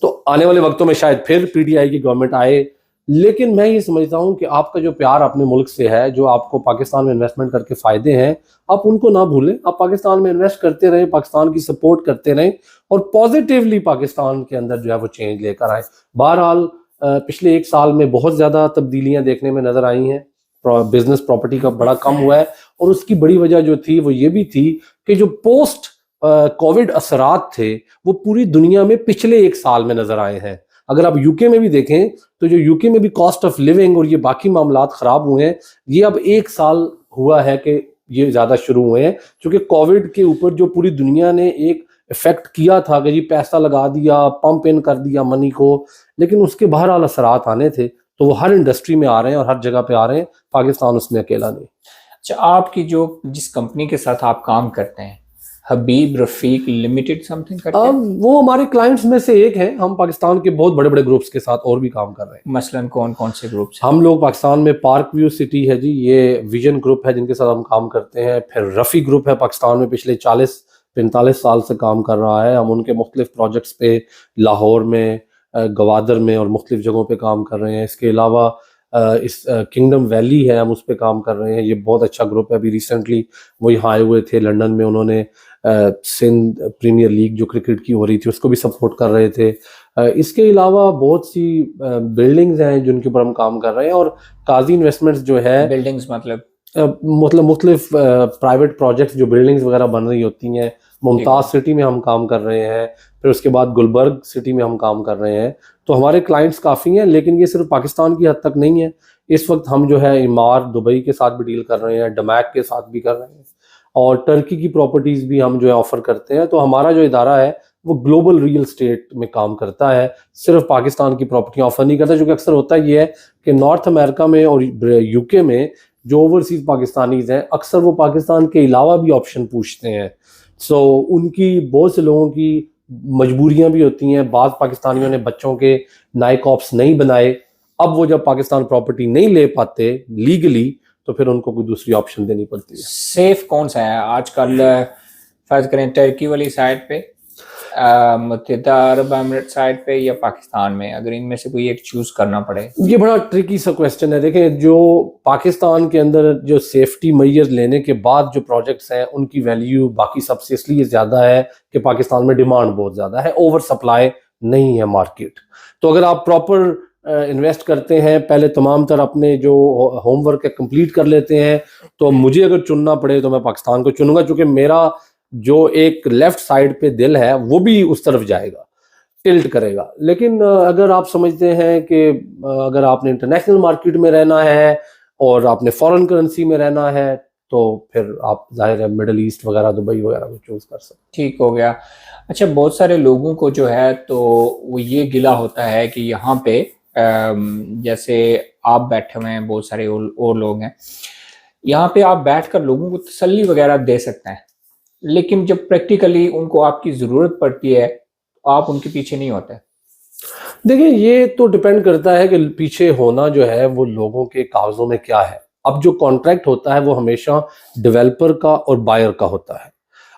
तो आने वाले वक्तों में शायद फिर पीटीआई की गवर्नमेंट आए, लेकिन मैं ये समझता हूँ कि आपका जो प्यार अपने मुल्क से है, जो आपको पाकिस्तान में इन्वेस्टमेंट करके फायदे हैं, आप उनको ना भूलें। आप पाकिस्तान में इन्वेस्ट करते रहें, पाकिस्तान की सपोर्ट करते रहें, और पॉजिटिवली पाकिस्तान के अंदर जो है वो चेंज लेकर आए। बहरहाल पिछले 1 साल में बहुत ज़्यादा तब्दीलियां देखने में नजर आई हैं। बिजनेस प्रॉपर्टी का बड़ा कम हुआ है, और उसकी बड़ी वजह जो थी वो ये भी थी कि जो पोस्ट कोविड असरात थे वो पूरी दुनिया में पिछले 1 साल में नजर आए हैं। अगर आप यूके में भी देखें तो जो यूके में भी कॉस्ट ऑफ लिविंग और ये बाकी मामलात खराब हुए हैं, ये अब 1 साल हुआ है कि ये ज़्यादा शुरू हुए हैं, क्योंकि कोविड के ऊपर जो पूरी दुनिया ने एक इफेक्ट किया था कि जी पैसा लगा दिया, पंप इन कर दिया मनी को, लेकिन उसके बहरहाल असरात आने थे, तो वो हर इंडस्ट्री में आ रहे हैं और हर जगह पे आ रहे हैं, पाकिस्तान उसमें अकेला नहीं। अच्छा, आपकी जो जिस कंपनी के साथ आप काम करते हैं, हबीब रफीक लिमिटेड समथिंग करते हैं? वो हमारे क्लाइंट्स में से एक है। हम पाकिस्तान के बहुत बड़े बड़े ग्रुप्स के साथ और भी काम कर रहे हैं। मसलन कौन कौन से ग्रुप्स हैं? हम लोग पाकिस्तान में पार्क व्यू सिटी है जी, ये विजन ग्रुप है जिनके साथ हम काम करते हैं। फिर रफ़ी ग्रुप है, पाकिस्तान में पिछले 40-45 साल से काम कर रहा है। हम उनके मुख्तलिफ प्रोजेक्ट्स पे लाहौर में, गवादर में और मुख्तलिफ जगहों पे काम कर रहे हैं। इसके अलावा इस किंगडम वैली है, हम उस पर काम कर रहे हैं। ये बहुत अच्छा ग्रुप है। अभी रिसेंटली वो यहाँ आए हुए थे लंदन में, उन्होंने सिंध प्रीमियर लीग जो क्रिकेट की हो रही थी उसको भी सपोर्ट कर रहे थे। इसके अलावा बहुत सी बिल्डिंग्स हैं जिनके ऊपर हम काम कर रहे हैं। और काजी इन्वेस्टमेंट्स जो है, बिल्डिंग्स मतलब मुख्तलिफ प्राइवेट प्रोजेक्ट्स जो बिल्डिंग्स वगैरह बन रही होती हैं, मुमताज़ सिटी में हम काम कर रहे हैं। फिर उसके बाद गुलबर्ग सिटी में हम काम कर रहे हैं। तो हमारे क्लाइंट्स काफ़ी हैं, लेकिन ये सिर्फ पाकिस्तान की हद तक नहीं है। इस वक्त हम जो है इमार दुबई के साथ भी डील कर रहे हैं, डमैक के साथ भी कर रहे हैं, और टर्की की प्रॉपर्टीज़ भी हम जो है ऑफ़र करते हैं। तो हमारा जो इदारा है वो ग्लोबल रियल स्टेट में काम करता है, सिर्फ पाकिस्तान की प्रॉपर्टी ऑफ़र नहीं करता। क्योंकि अक्सर होता ये है कि नॉर्थ अमेरिका में और यूके में जो ओवरसीज़ पाकिस्तानीज़ हैं, अक्सर वो पाकिस्तान के अलावा भी ऑप्शन पूछते हैं। सो उनकी बहुत से लोगों की मजबूरियां भी होती हैं। बाद पाकिस्तानियों ने बच्चों के नाइक ऑप्स नहीं बनाए, अब वो जब पाकिस्तान प्रॉपर्टी नहीं ले पाते लीगली, तो फिर उनको कोई दूसरी ऑप्शन देनी पड़ती है। सेफ कौन सा है आजकल? फर्ज करें टर्की वाली साइड पे, मुत्तहिदा अरब अमीरात साइड पे, या पाकिस्तान में, अगर इनमें से कोई एक चूज करना पड़े? ये बड़ा ट्रिकी सा क्वेश्चन है। देखें, जो पाकिस्तान के अंदर जो सेफ्टी मेजर लेने के बाद जो प्रोजेक्ट्स हैं उनकी वैल्यू बाकी सबसे इसलिए ज़्यादा है कि पाकिस्तान में डिमांड बहुत ज़्यादा है, ओवर सप्लाई नहीं है मार्केट। तो अगर आप प्रॉपर इन्वेस्ट करते हैं, पहले तमाम तर अपने जो होमवर्क है कंप्लीट कर लेते हैं, तो मुझे अगर चुनना पड़े तो मैं पाकिस्तान को चुनूंगा, क्योंकि मेरा जो एक लेफ्ट साइड पे दिल है वो भी उस तरफ जाएगा, टिल्ट करेगा। लेकिन अगर आप समझते हैं कि अगर आपने इंटरनेशनल मार्केट में रहना है और आपने फॉरेन करेंसी में रहना है, तो फिर आप जाहिर है मिडल ईस्ट वगैरह, दुबई वगैरह को चूज कर सकते हैं। ठीक हो गया। अच्छा, बहुत सारे लोगों को जो है तो वो ये गिला होता है कि यहाँ पे जैसे आप बैठे हुए हैं, बहुत सारे और लोग हैं, यहाँ पे आप बैठकर लोगों को तसल्ली वगैरह दे सकते हैं, लेकिन जब प्रैक्टिकली उनको आपकी ज़रूरत पड़ती है आप उनके पीछे नहीं होते। देखिए, ये तो डिपेंड करता है कि पीछे होना जो है वो लोगों के कागजों में क्या है। अब जो कॉन्ट्रैक्ट होता है वो हमेशा डेवलपर का और बायर का होता है।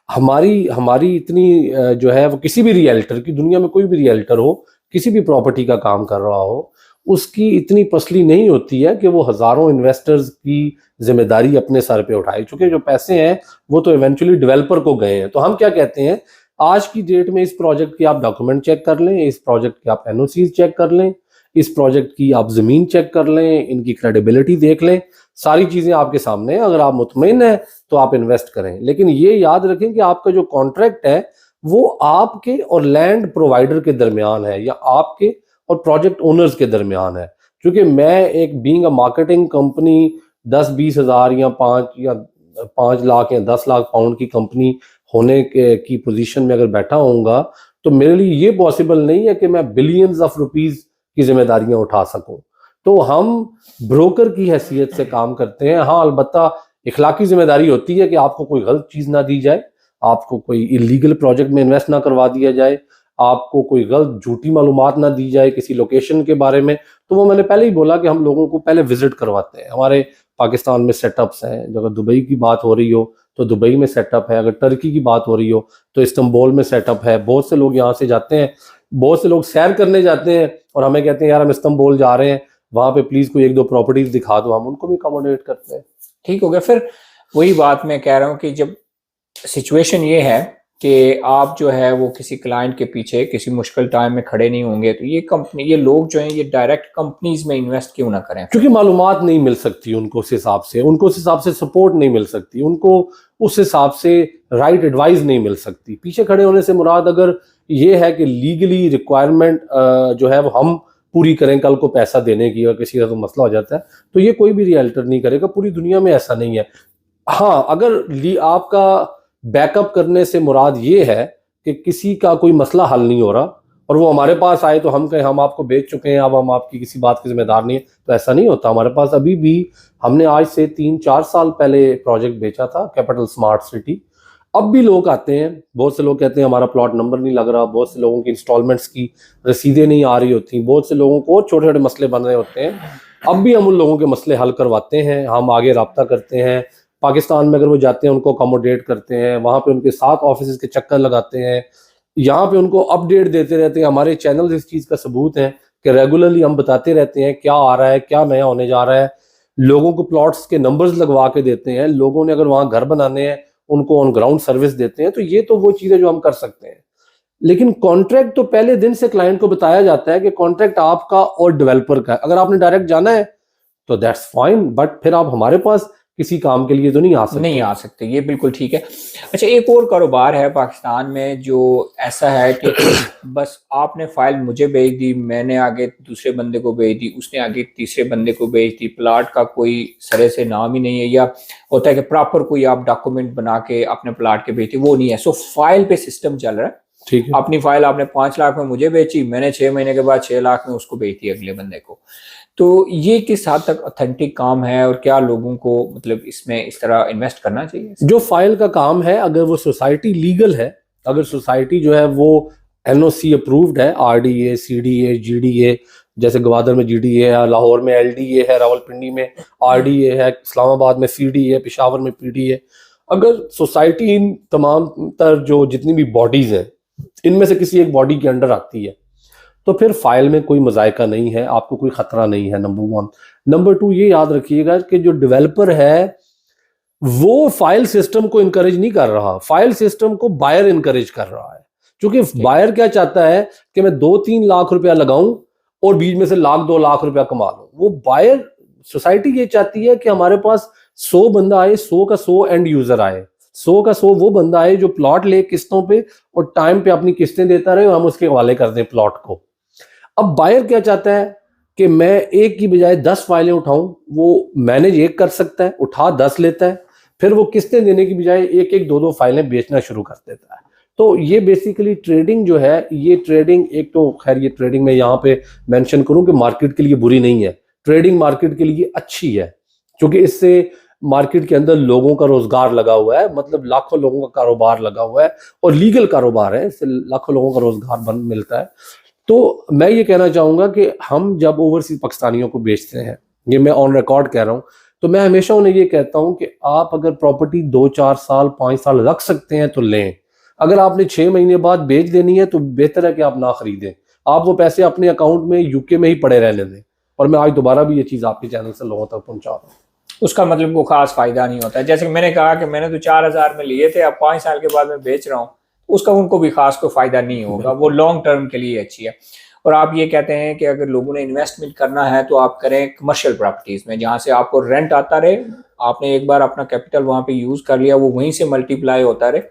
हमारी इतनी जो है वो, किसी भी रियल्टर की, दुनिया में कोई भी रियल्टर हो, किसी भी प्रॉपर्टी का काम कर रहा हो, उसकी इतनी पसली नहीं होती है कि वो हजारों इन्वेस्टर्स की जिम्मेदारी अपने सर पे उठाए, क्योंकि जो पैसे हैं वो तो इवेंचुअली डेवलपर को गए हैं। तो हम क्या कहते हैं, आज की डेट में इस प्रोजेक्ट की आप डॉक्यूमेंट चेक कर लें, इस प्रोजेक्ट की आप एनओसी चेक कर लें, इस प्रोजेक्ट की आप जमीन चेक कर लें, इनकी क्रेडिबिलिटी देख लें, सारी चीजें आपके सामने हैं। अगर आप मुतमईन हैं तो आप इन्वेस्ट करें। लेकिन ये याद रखें कि आपका जो कॉन्ट्रैक्ट है वो आपके और लैंड प्रोवाइडर के दरमियान है, या आपके और प्रोजेक्ट ओनर्स के दरमियान है। क्योंकि मैं एक बीइंग अ मार्केटिंग कंपनी 10-20 हज़ार या 5 लाख या 10 लाख पाउंड की कंपनी होने की पोजीशन में अगर बैठा होऊंगा, तो मेरे लिए ये पॉसिबल नहीं है कि मैं बिलियंस ऑफ रुपीस की जिम्मेदारियां उठा सकूं। तो हम ब्रोकर की हैसियत से काम करते हैं। हाँ, अलबत्ता इखलाकी जिम्मेदारी होती है कि आपको कोई गलत चीज ना दी जाए, आपको कोई इलीगल प्रोजेक्ट में इन्वेस्ट ना करवा दिया जाए, आपको कोई गलत झूठी मालूमात ना दी जाए किसी लोकेशन के बारे में। तो वो मैंने पहले ही बोला कि हम लोगों को पहले विजिट करवाते हैं। हमारे पाकिस्तान में सेटअप्स हैं, जो अगर दुबई की बात हो रही हो तो दुबई में सेटअप है, अगर टर्की की बात हो रही हो तो इस्तांबुल में सेटअप है। बहुत से लोग यहाँ से जाते हैं, बहुत से लोग सैर करने जाते हैं और हमें कहते हैं यार हम इस्तांबुल जा रहे हैं, वहाँ पे प्लीज कोई 1-2 प्रॉपर्टीज दिखा दो, हम उनको भी अकोमोडेट करते हैं। ठीक हो गया। फिर वही बात मैं कह रहा हूँ कि जब सिचुएशन ये है कि आप जो है वो किसी क्लाइंट के पीछे किसी मुश्किल टाइम में खड़े नहीं होंगे, तो ये लोग जो हैं ये डायरेक्ट कंपनीज में इन्वेस्ट क्यों ना करें? क्योंकि मालूमात नहीं मिल सकती उनको उस हिसाब से, सपोर्ट नहीं मिल सकती, उनको उस हिसाब से राइट एडवाइस नहीं मिल सकती। पीछे खड़े होने से मुराद अगर ये है कि लीगली रिक्वायरमेंट जो है वो हम पूरी करें कल को पैसा देने की, और किसी का तो मसला हो जाता है, तो ये कोई भी रियल्टर नहीं करेगा। पूरी दुनिया में ऐसा नहीं है। हाँ, अगर आपका बैकअप करने से मुराद ये है कि किसी का कोई मसला हल नहीं हो रहा और वो हमारे पास आए तो हम कहें हम आपको बेच चुके हैं, अब हम आपकी किसी बात के जिम्मेदार नहीं है, तो ऐसा नहीं होता। हमारे पास अभी भी, हमने आज से 3-4 साल पहले प्रोजेक्ट बेचा था, कैपिटल स्मार्ट सिटी। अब भी लोग आते हैं, बहुत से लोग कहते हैं हमारा प्लॉट नंबर नहीं लग रहा, बहुत से लोगों की इंस्टॉलमेंट्स की रसीदें नहीं आ रही होती, बहुत से लोगों को छोटे छोटे मसले बन रहे होते हैं। अब भी हम उन लोगों के मसले हल करवाते हैं, हम आगे रब्ता करते हैं। पाकिस्तान में अगर वो जाते हैं उनको अकोमोडेट करते हैं, वहाँ पे उनके साथ ऑफिस के चक्कर लगाते हैं, यहाँ पे उनको अपडेट देते रहते हैं। हमारे चैनल इस चीज़ का सबूत है कि रेगुलरली हम बताते रहते हैं क्या आ रहा है, क्या नया होने जा रहा है। लोगों को प्लॉट्स के नंबर्स लगवा के देते हैं, लोगों ने अगर वहाँ घर बनाने हैं उनको ऑन ग्राउंड सर्विस देते हैं। तो ये तो वो चीज़ें जो हम कर सकते हैं। लेकिन कॉन्ट्रैक्ट तो पहले दिन से क्लाइंट को बताया जाता है कि कॉन्ट्रैक्ट आपका और डेवलपर का है। अगर आपने डायरेक्ट जाना है तो दैट्स फाइन, बट फिर आप हमारे पास किसी काम के लिए तो नहीं आ सकते। ये बिल्कुल ठीक है। अच्छा, एक और कारोबार है पाकिस्तान में जो ऐसा है कि बस आपने फाइल मुझे भेज दी, मैंने आगे दूसरे बंदे को भेज दी, उसने आगे तीसरे बंदे को भेज दी, प्लाट का कोई सरे से नाम ही नहीं है, या होता है कि प्रॉपर कोई आप डॉक्यूमेंट बना के अपने प्लाट के भेजते, वो नहीं है। सो फाइल पे सिस्टम चल रहा है। ठीक है। अपनी फाइल आपने 5 लाख में मुझे बेची, मैंने 6 महीने के बाद 6 लाख में उसको बेच दी अगले बंदे को। तो ये किस हद तक ऑथेंटिक काम है और क्या लोगों को मतलब इसमें इस तरह इन्वेस्ट करना चाहिए? जो फाइल का काम है, अगर वो सोसाइटी लीगल है, अगर सोसाइटी जो है वो एनओसी अप्रूव्ड है, आरडीए, सीडीए, जीडीए, जैसे गवादर में जीडीए है, लाहौर में एलडीए है, रावलपिंडी में आरडीए है, इस्लामाबाद में सीडीए, पेशावर में पीडीए। अगर सोसाइटी इन तमाम तर जो जितनी भी बॉडीज हैं इनमें से किसी एक बॉडी के अंडर आती है तो फिर फाइल में कोई मजायका नहीं है, आपको कोई खतरा नहीं है, नंबर 1। नंबर 2, ये याद रखिएगा कि जो डेवलपर है वो फाइल सिस्टम को इनकरेज नहीं कर रहा, फाइल सिस्टम को बायर इनकरेज कर रहा है। क्योंकि बायर क्या चाहता है कि मैं 2-3 लाख रुपया लगाऊं और बीच में से 1-2 लाख रुपया कमा लूं। वो बायर, सोसाइटी ये चाहती है कि हमारे पास 100 बंदा आए, 100 का 100 एंड यूजर आए, 100 का 100 वो बंदा आए जो प्लॉट ले किस्तों पे और टाइम पे अपनी किस्तें देता रहे और हम उसके हवाले कर दें प्लॉट को। अब बायर क्या चाहता है कि मैं एक की बजाय 10 फाइलें उठाऊं, वो मैनेज एक कर सकता है, उठा 10 लेता है, फिर वो किस्तें देने की बजाय एक एक 2-2 फाइलें बेचना शुरू कर देता है। तो ये बेसिकली ट्रेडिंग जो है, ये ट्रेडिंग, एक तो खैर ये ट्रेडिंग में यहाँ पे मेंशन करूं कि मार्केट के लिए बुरी नहीं है, ट्रेडिंग मार्केट के लिए अच्छी है, क्योंकि इससे मार्केट के अंदर लोगों का रोजगार लगा हुआ है, मतलब लाखों लोगों का कारोबार लगा हुआ है और लीगल कारोबार है, इससे लाखों लोगों का रोजगार मिलता है। तो मैं ये कहना चाहूंगा कि हम जब ओवरसीज पाकिस्तानियों को बेचते हैं, ये मैं ऑन रिकॉर्ड कह रहा हूं, तो मैं हमेशा उन्हें ये कहता हूं कि आप अगर प्रॉपर्टी 2-4 साल 5 साल रख सकते हैं तो लें। अगर आपने 6 महीने बाद बेच देनी है तो बेहतर है कि आप ना खरीदें, आप वो पैसे अपने अकाउंट में यूके में ही पड़े रहने दें। और मैं आज दोबारा भी ये चीज़ आपके चैनल से लोगों तक पहुंचा रहा हूँ। उसका मतलब को खास फायदा नहीं होता है। जैसे मैंने कहा कि मैंने तो 4,000 में लिए थे, अब 5 साल के बाद मैं बेच रहा हूँ, उसका उनको भी खास कोई फायदा नहीं होगा, वो लॉन्ग टर्म के लिए अच्छी है। और आप ये कहते हैं कि अगर लोगों ने इन्वेस्टमेंट करना है तो आप करें कमर्शियल प्रॉपर्टीज में, जहां से आपको रेंट आता रहे, आपने एक बार अपना कैपिटल वहां पे यूज कर लिया, वो वहीं से मल्टीप्लाई होता रहे,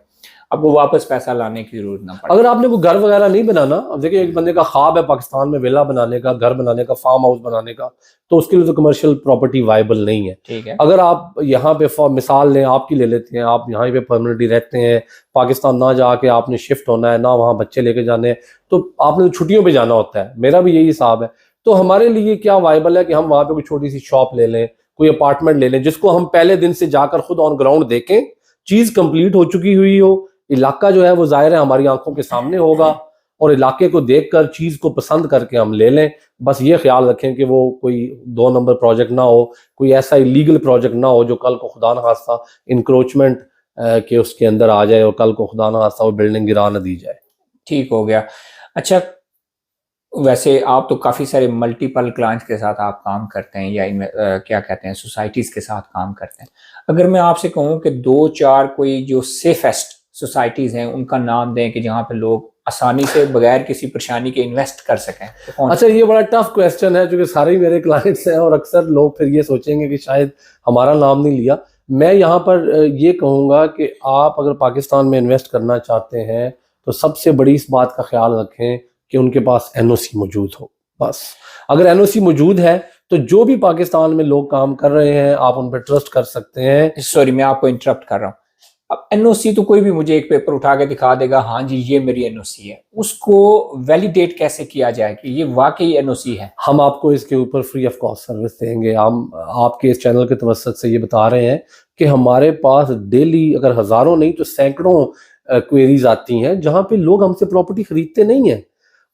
आपको वापस पैसा लाने की जरूरत ना पड़े। अगर आपने कोई घर वगैरह नहीं बनाना, अब देखिए एक बंदे का ख्वाब है पाकिस्तान में विला बनाने का, घर बनाने का, फार्म हाउस बनाने का, तो उसके लिए तो कमर्शियल प्रॉपर्टी वायबल नहीं है। ठीक है। अगर आप यहाँ पे मिसाल लें, आपकी ले लेते हैं, आप यहाँ पे परमानेंटली रहते हैं, पाकिस्तान ना जाके आपने शिफ्ट होना है, ना वहाँ बच्चे लेके जाने हैं, तो आपने छुट्टियों पे जाना होता है, मेरा भी यही हिसाब है। तो हमारे लिए क्या वायबल है कि हम वहाँ पे कोई छोटी सी शॉप ले लें, कोई अपार्टमेंट ले लें, जिसको हम पहले दिन से जाकर खुद ऑन ग्राउंड देखें, चीज कंप्लीट हो चुकी हुई हो, इलाका जो है वो जाहिर है हमारी आंखों के सामने होगा और इलाके को देखकर चीज को पसंद करके हम ले लें। बस ये ख्याल रखें कि वो कोई 2 नंबर प्रोजेक्ट ना हो, कोई ऐसा इलीगल प्रोजेक्ट ना हो जो कल को खुदा न खास्ता इंक्रोचमेंट के उसके अंदर आ जाए और कल को खुदा न खास्ता वो बिल्डिंग गिरा न दी जाए। ठीक हो गया। अच्छा, वैसे आप तो काफ़ी सारे मल्टीपल क्लाइंट्स के साथ आप काम करते हैं, या क्या कहते हैं, सोसाइटीज़ के साथ काम करते हैं। अगर मैं आपसे कहूँ कि 2-4 कोई जो सेफेस्ट सोसाइटीज़ हैं उनका नाम दें कि जहाँ पे लोग आसानी से बगैर किसी परेशानी के इन्वेस्ट कर सकें, तो अच्छा, ये बड़ा टफ क्वेश्चन है क्योंकि सारे ही मेरे क्लाइंट्स हैं और अक्सर लोग फिर ये सोचेंगे कि शायद हमारा नाम नहीं लिया। मैं यहाँ पर ये कहूँगा कि आप अगर पाकिस्तान में इन्वेस्ट करना चाहते हैं तो सबसे बड़ी इस बात का ख्याल रखें कि उनके पास एनओसी मौजूद हो। बस अगर एनओसी मौजूद है तो जो भी पाकिस्तान में लोग काम कर रहे हैं आप उन पर ट्रस्ट कर सकते हैं। सॉरी, मैं आपको इंटरप्ट कर रहा हूँ। अब एनओसी तो कोई भी मुझे एक पेपर उठा के दिखा देगा, हाँ जी ये मेरी एनओसी है, उसको वैलिडेट कैसे किया जाए कि ये वाकई एनओसी है? हम आपको इसके ऊपर फ्री ऑफ कॉस्ट सर्विस देंगे। हम आपके इस चैनल के तवसत से ये बता रहे हैं कि हमारे पास डेली अगर हज़ारों नहीं तो सैकड़ों क्वेरीज आती हैं जहाँ पे लोग हमसे प्रॉपर्टी खरीदते नहीं हैं।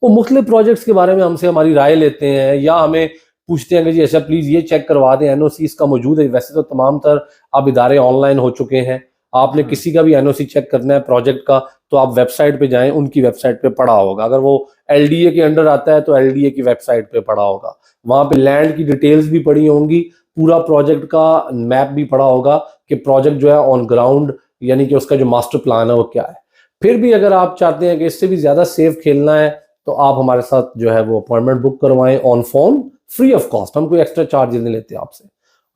वो मुख्तलिफ प्रोजेक्ट्स के बारे में हमसे हमारी राय लेते हैं या हमें पूछते हैं कि जी अच्छा प्लीज़ ये चेक करवा दें, एनओसी इसका मौजूद है। वैसे तो तमाम तर अब इदारे ऑनलाइन हो चुके हैं, आपने किसी का भी एनओसी चेक करना है प्रोजेक्ट का तो आप वेबसाइट पे जाएं, उनकी वेबसाइट पे पड़ा होगा। अगर वो एलडीए के अंडर आता है तो एलडीए की वेबसाइट पे पड़ा होगा, वहां पे लैंड की डिटेल्स भी पड़ी होंगी, पूरा प्रोजेक्ट का मैप भी पड़ा होगा कि प्रोजेक्ट जो है ऑन ग्राउंड यानी कि उसका जो मास्टर प्लान है वो क्या है। फिर भी अगर आप चाहते हैं कि इससे भी ज्यादा सेफ खेलना है तो आप हमारे साथ जो है वो अपॉइंटमेंट बुक करवाएं on phone, free of cost. हम कोई एक्स्ट्रा चार्जेस नहीं लेते आपसे,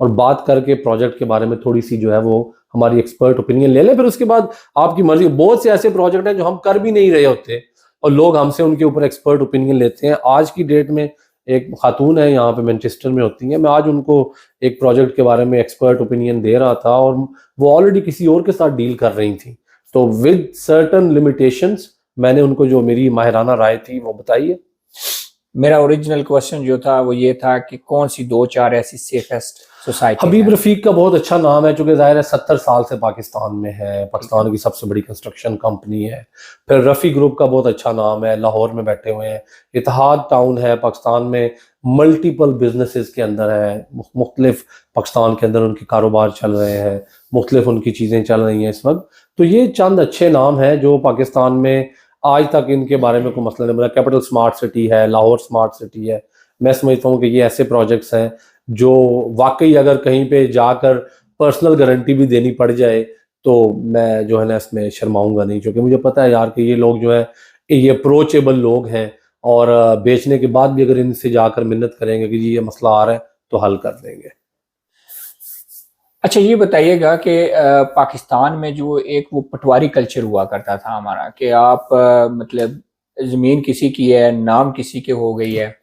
और बात करके प्रोजेक्ट के बारे में थोड़ी सी जो है वो हमारी एक्सपर्ट ओपिनियन ले लें। फिर उसके बाद आपकी मर्जी। बहुत से ऐसे प्रोजेक्ट हैं जो हम कर भी नहीं रहे होते और लोग हमसे उनके ऊपर एक्सपर्ट ओपिनियन लेते हैं। आज की डेट में एक खातून है यहाँ पे मैनचेस्टर में होती है, मैं आज उनको एक प्रोजेक्ट के बारे में एक्सपर्ट ओपिनियन दे रहा था और वो ऑलरेडी किसी और के साथ डील कर रही थी, तो विद सर्टन लिमिटेशंस मैंने उनको जो मेरी माहिराना राय थी वो बताई है। मेरा ओरिजिनल क्वेश्चन जो था वो ये था कि कौन सी 2-4 ऐसी सेफेस्ट सोसाइटी? हबीब रफीक का बहुत अच्छा नाम है, चूंकि जाहिर है 70 साल से पाकिस्तान में है, पाकिस्तान की सबसे बड़ी कंस्ट्रक्शन कंपनी है। फिर रफ़ी ग्रुप का बहुत अच्छा नाम है, लाहौर में बैठे हुए हैं। इत्तेहाद टाउन है पाकिस्तान में, मल्टीपल बिजनेसेस के अंदर है, मुख्तलिफ पाकिस्तान के अंदर उनके कारोबार चल रहे हैं, मुख्तलिफ उनकी चीज़ें चल रही हैं इस वक्त। तो ये चंद अच्छे नाम हैं जो पाकिस्तान में आज तक इनके बारे में कोई मसला नहीं बना। कैपिटल स्मार्ट सिटी है, लाहौर स्मार्ट सिटी है। मैं समझता हूँ कि ये ऐसे प्रोजेक्ट्स हैं जो वाकई अगर कहीं पे जाकर पर्सनल गारंटी भी देनी पड़ जाए तो मैं जो है ना इसमें शर्माऊंगा नहीं, क्योंकि मुझे पता है यार कि ये लोग जो है ये अप्रोचेबल लोग हैं और बेचने के बाद भी अगर इनसे जाकर मिन्नत करेंगे कि जी ये मसला आ रहा है तो हल कर देंगे। अच्छा ये बताइएगा कि पाकिस्तान में जो एक वो पटवारी कल्चर हुआ करता था हमारा कि आप मतलब ज़मीन किसी की है, नाम किसी के हो गई है,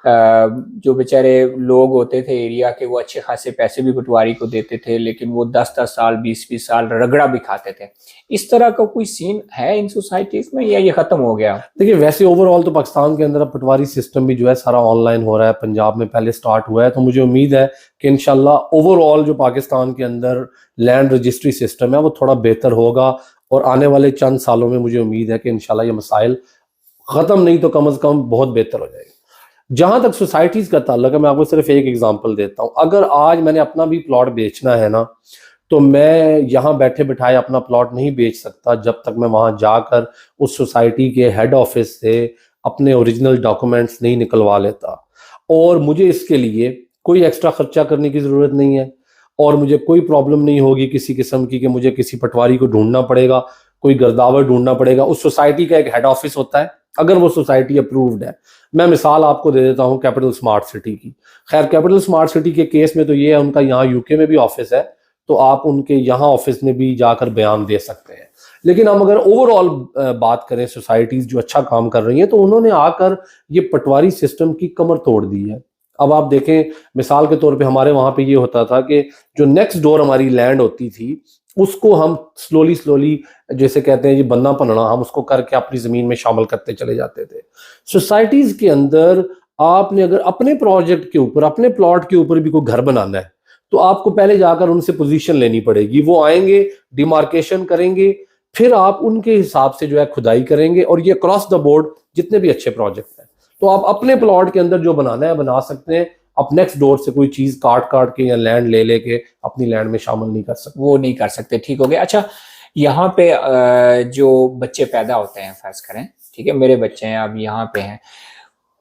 जो बेचारे लोग होते थे एरिया के वो अच्छे खासे पैसे भी पटवारी को देते थे लेकिन वो 10-10 साल 20-20 साल रगड़ा भी खाते थे। इस तरह का कोई सीन है इन सोसाइटीज में या ये खत्म हो गया? देखिए वैसे ओवरऑल तो पाकिस्तान के अंदर अब पटवारी सिस्टम भी जो है सारा ऑनलाइन हो रहा है, पंजाब में पहले स्टार्ट हुआ है, तो मुझे उम्मीद है कि इंशाल्लाह ओवरऑल जो पाकिस्तान के अंदर लैंड रजिस्ट्री सिस्टम है वो थोड़ा बेहतर होगा और आने वाले चंद सालों में मुझे उम्मीद है कि इंशाल्लाह ये मसाइल खत्म नहीं तो कम अज कम बहुत बेहतर हो जाएगा। जहां तक सोसाइटीज का ताल्लुक है मैं आपको सिर्फ एक एग्जांपल देता हूं। अगर आज मैंने अपना भी प्लॉट बेचना है ना तो मैं यहाँ बैठे बिठाए अपना प्लॉट नहीं बेच सकता जब तक मैं वहां जाकर उस सोसाइटी के हेड ऑफिस से अपने ओरिजिनल डॉक्यूमेंट्स नहीं निकलवा लेता। और मुझे इसके लिए कोई एक्स्ट्रा खर्चा करने की ज़रूरत नहीं है और मुझे कोई प्रॉब्लम नहीं होगी किसी किस्म की कि मुझे किसी पटवारी को ढूंढना पड़ेगा, कोई गिरदावर ढूंढना पड़ेगा। उस सोसाइटी का एक हेड ऑफिस होता है अगर वो सोसाइटी अप्रूव्ड है। मैं मिसाल आपको दे देता हूँ कैपिटल स्मार्ट सिटी की। खैर कैपिटल स्मार्ट सिटी के केस में तो ये है उनका यहाँ यूके में भी ऑफिस है, तो आप उनके यहाँ ऑफिस में भी जाकर बयान दे सकते हैं। लेकिन हम अगर ओवरऑल बात करें सोसाइटीज जो अच्छा काम कर रही हैं तो उन्होंने आकर ये पटवारी सिस्टम की कमर तोड़ दी है। अब आप देखें मिसाल के तौर पे हमारे वहाँ पे ये होता था कि जो नेक्स्ट डोर हमारी लैंड होती थी उसको हम स्लोली जैसे कहते हैं ये बन्ना पनना हम उसको करके अपनी ज़मीन में शामिल करते चले जाते थे। सोसाइटीज़ के अंदर आपने अगर अपने प्रोजेक्ट के ऊपर अपने प्लॉट के ऊपर भी कोई घर बनाना है तो आपको पहले जाकर उनसे पोजीशन लेनी पड़ेगी। वो आएंगे, डिमार्केशन करेंगे, फिर आप उनके हिसाब से जो है खुदाई करेंगे और ये क्रॉस द बोर्ड जितने भी अच्छे प्रोजेक्ट हैं तो आप अपने प्लॉट के अंदर जो बनाना है बना सकते हैं। आप नेक्स्ट डोर से कोई चीज काट के या लैंड ले लेके अपनी लैंड में शामिल नहीं कर सकते, वो नहीं कर सकते। ठीक हो गया। अच्छा यहाँ पे जो बच्चे पैदा होते हैं फर्ज करें, ठीक है मेरे बच्चे हैं अब यहाँ पे हैं,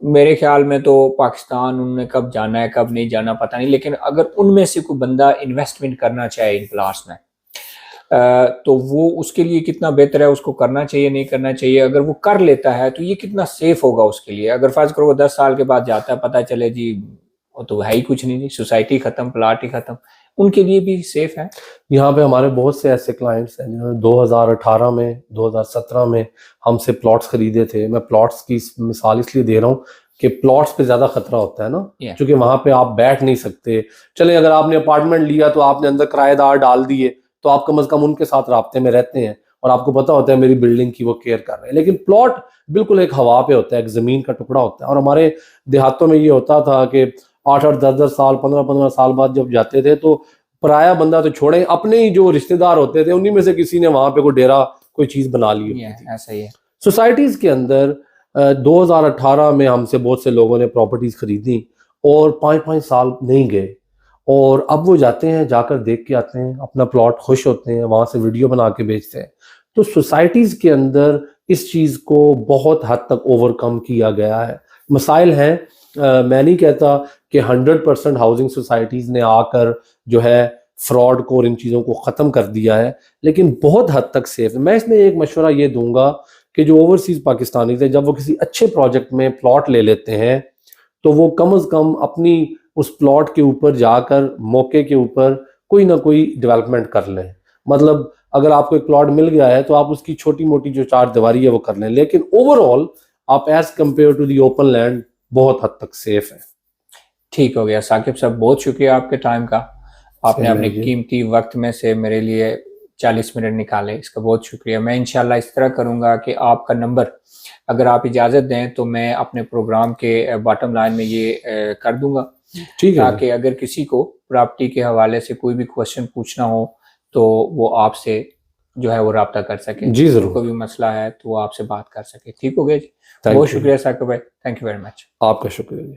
मेरे ख्याल में तो पाकिस्तान उनने कब जाना है कब नहीं जाना पता नहीं, लेकिन अगर उनमें से कोई बंदा इन्वेस्टमेंट करना चाहे इन प्लाट्स में तो वो उसके लिए कितना बेहतर है, उसको करना चाहिए नहीं करना चाहिए? अगर वो कर लेता है तो ये कितना सेफ होगा उसके लिए? अगर फर्ज करो वो 10 साल के बाद जाता है पता चले जी वो तो है ही कुछ नहीं, जी सोसाइटी खत्म, प्लाट ही खत्म, उनके लिए भी सेफ है? यहाँ पे हमारे बहुत से ऐसे क्लाइंट्स हैं जिन्होंने 2018 में 2017 में हमसे प्लॉट्स खरीदे थे। मैं प्लॉट्स की मिसाल इसलिए दे रहा हूँ कि प्लॉट्स पे ज्यादा खतरा होता है ना, Yeah. क्योंकि वहां पे आप बैठ नहीं सकते। चले अगर आपने अपार्टमेंट लिया तो आपने अंदर किराएदार डाल दिए, तो आप कम से कम उनके साथ राब्ते में रहते हैं और आपको पता होता है मेरी बिल्डिंग की वो केयर कर रहे हैं। लेकिन प्लॉट बिल्कुल एक हवा पे होता है, एक जमीन का टुकड़ा होता है। और हमारे देहातों में ये होता था कि 8-8, 10-10 साल, 15-15 साल बाद जब जाते थे तो पराया बंदा तो छोड़े, अपने ही जो रिश्तेदार होते थे उन्हीं में से किसी ने वहां पे कोई डेरा, कोई चीज बना ली होती थी। ऐसा ही है। सोसाइटीज के अंदर 2018 में हमसे बहुत से लोगों ने प्रॉपर्टीज खरीदी और 5-5 साल नहीं गए, और अब वो जाते हैं, जाकर देख के आते हैं, अपना प्लॉट, खुश होते हैं, वहां से वीडियो बना के बेचते हैं। तो सोसाइटीज के अंदर इस चीज को बहुत हद तक ओवरकम किया गया है। मसाइल हैं, मैं नहीं कहता कि 100% हाउसिंग सोसाइटीज ने आकर जो है फ्रॉड को और इन चीज़ों को ख़त्म कर दिया है, लेकिन बहुत हद तक सेफ है। मैं इसमें एक मशवरा ये दूंगा कि जो ओवरसीज़ पाकिस्तानी थे, जब वो किसी अच्छे प्रोजेक्ट में प्लॉट ले लेते हैं तो वो कम से कम अपनी उस प्लॉट के ऊपर जाकर मौके के ऊपर कोई ना कोई डेवलपमेंट कर लें। मतलब अगर आपको एक प्लॉट मिल गया है तो आप उसकी छोटी मोटी जो चार दीवारी है वो कर लें, लेकिन ओवरऑल आप as compare to the open land बहुत हद तक सेफ है। ठीक हो गया साकिब साहब, बहुत शुक्रिया आपके टाइम का। आपने अपने कीमती वक्त में से मेरे लिए 40 मिनट निकाले, इसका बहुत शुक्रिया। मैं इंशाल्लाह इस तरह करूँगा कि आपका नंबर अगर आप इजाज़त दें तो मैं अपने प्रोग्राम के बॉटम लाइन में ये कर दूंगा, ठीक है, ताकि अगर किसी को प्रॉपर्टी के हवाले से कोई भी क्वेश्चन पूछना हो तो वो आपसे जो है वो रब्ता कर सके। जी जरूर, कोई भी मसला है तो वो आपसे बात कर सके। ठीक हो गया जी, बहुत शुक्रिया साकिब भाई, थैंक यू वेरी मच। आपका शुक्रिया जी।